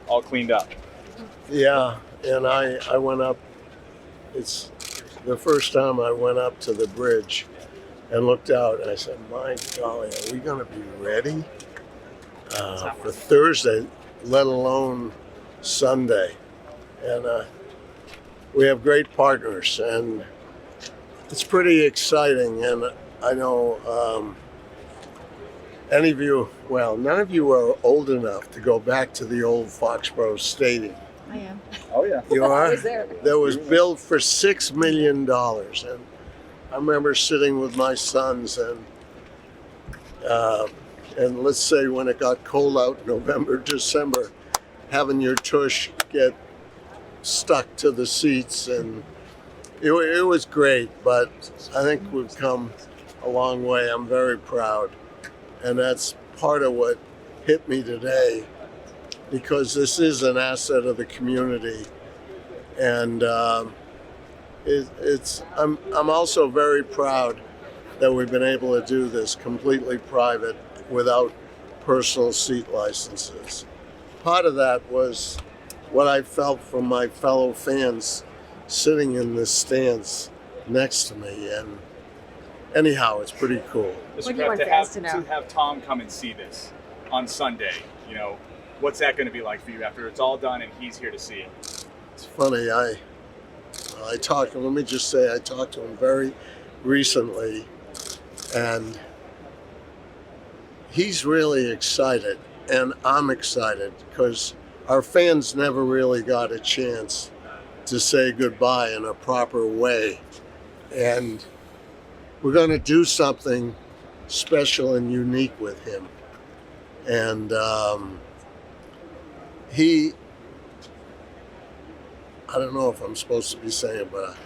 all cleaned up. Yeah, and I went up. It's the first time I went up to the bridge and looked out, and I said, "My golly, are we going to be ready for Thursday, let alone Sunday?" And we have great partners, and it's pretty exciting. And I know any of you, well, none of you are old enough to go back to the old Foxborough Stadium. I am. Oh yeah. You are? I was there. That was built for $6 million. And I remember sitting with my sons and let's say when it got cold out in November, December, having your tush get stuck to the seats, and it was great, but I think we've come a long way. I'm very proud. And that's part of what hit me today, because this is an asset of the community. And I'm also very proud that we've been able to do this completely private without personal seat licenses. Part of that was what I felt from my fellow fans sitting in the stands next to me, and anyhow, it's pretty cool. What do you Kraft, want to fans to know? have Tom come and see this on Sunday, what's that going to be like for you after it's all done and he's here to see it? It's funny, I talked to him, let me just say, I talked to him very recently, and he's really excited, and I'm excited, because our fans never really got a chance to say goodbye in a proper way. And we're going to do something special and unique with him. And I don't know if I'm supposed to be saying, but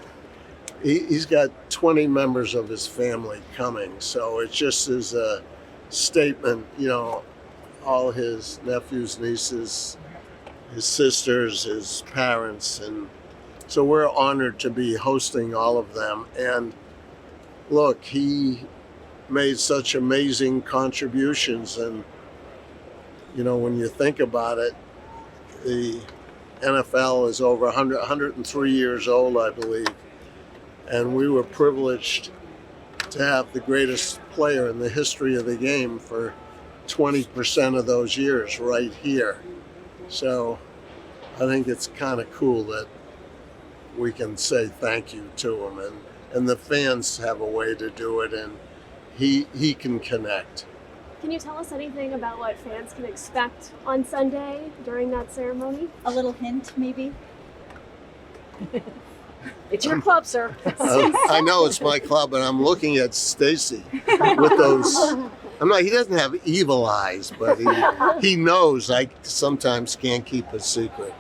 he's got 20 members of his family coming. So it just is a statement, all his nephews, nieces, his sisters, his parents. And so we're honored to be hosting all of them. And look, he made such amazing contributions. And, when you think about it, the NFL is over 103 years old, I believe. And we were privileged to have the greatest player in the history of the game for 20% of those years right here. So I think it's kind of cool that we can say thank you to him, and the fans have a way to do it, and he can connect. Can you tell us anything about what fans can expect on Sunday during that ceremony? A little hint, maybe? It's your club, sir. I know it's my club, and I'm looking at Stacy with those. He doesn't have evil eyes, but he knows I sometimes can't keep a secret.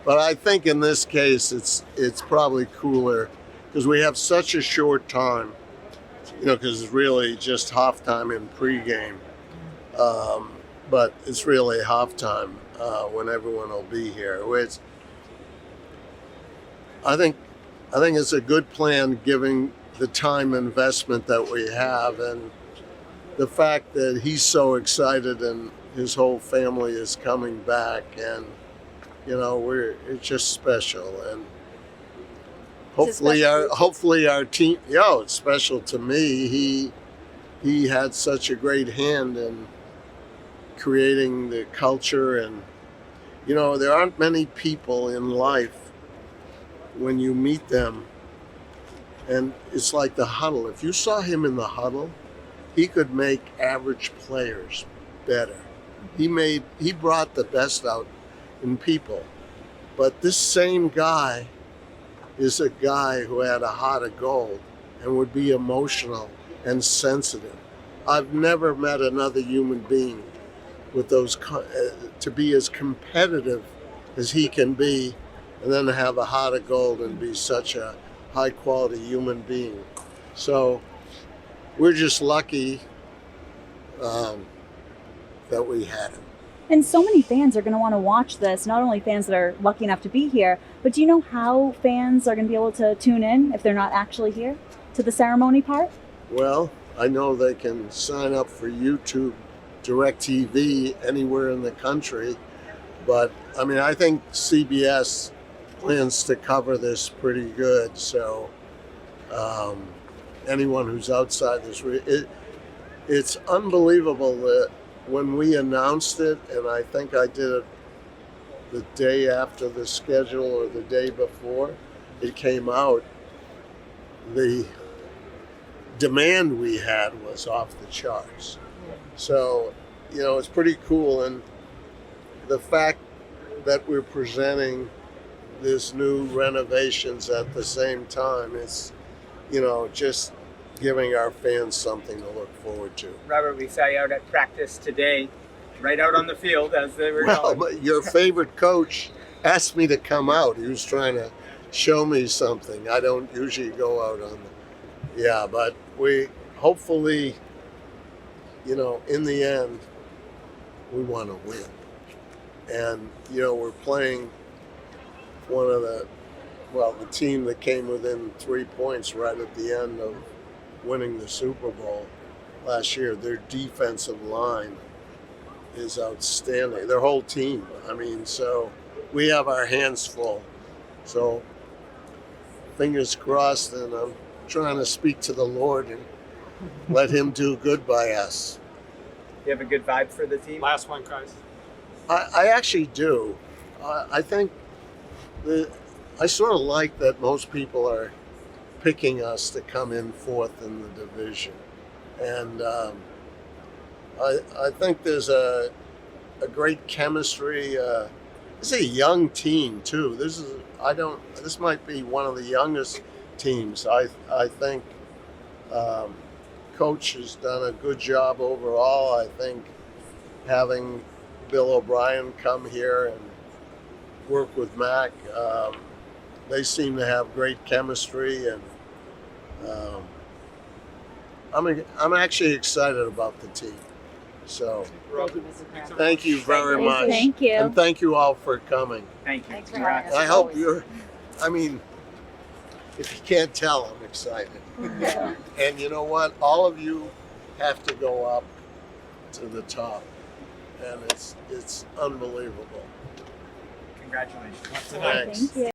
But I think in this case, it's probably cooler because we have such a short time, because it's really just halftime and pregame. But it's really halftime when everyone will be here. I think it's a good plan given the time investment that we have, and the fact that he's so excited and his whole family is coming back, and it's just special. And hopefully our team, it's special to me. He had such a great hand in creating the culture, and there aren't many people in life when you meet them, and it's like the huddle. If you saw him in the huddle, he could make average players better. He brought the best out in people. But this same guy is a guy who had a heart of gold and would be emotional and sensitive. I've never met another human being with those to be as competitive as he can be, and then to have a heart of gold and be such a high quality human being. So we're just lucky that we had him. And so many fans are going to want to watch this, not only fans that are lucky enough to be here, but do you know how fans are going to be able to tune in if they're not actually here to the ceremony part? Well, I know they can sign up for YouTube, DirecTV, anywhere in the country. But I mean, I think CBS plans to cover this pretty good. So anyone who's outside this, it's unbelievable that when we announced it, and I think I did it the day after the schedule or the day before it came out, the demand we had was off the charts. So, it's pretty cool. And the fact that we're presenting this new renovations at the same time, it's, just giving our fans something to look forward to. Robert, we saw you out at practice today, right out on the field as they were Well, going. but your favorite coach asked me to come out. He was trying to show me something. I don't usually go out on but we hopefully, in the end, we want to win. And, we're playing the team that came within 3 points right at the end of winning the Super Bowl last year. Their defensive line is outstanding. Their whole team. I mean, so we have our hands full. So fingers crossed, and I'm trying to speak to the Lord and let him do good by us. You have a good vibe for the team? Last one, guys. I actually do. I think I sort of like that most people are picking us to come in fourth in the division. And I think there's a great chemistry. It's a young team too. This might be one of the youngest teams. I think coach has done a good job overall. I think having Bill O'Brien come here and work with Mac, they seem to have great chemistry, and I'm actually excited about the team. So thank you very much. Thank you. And thank you all for coming. Thank you. Thanks for having us. I hope if you can't tell, I'm excited. And you know what? All of you have to go up to the top. And it's unbelievable. Congratulations. Thanks. Thank you.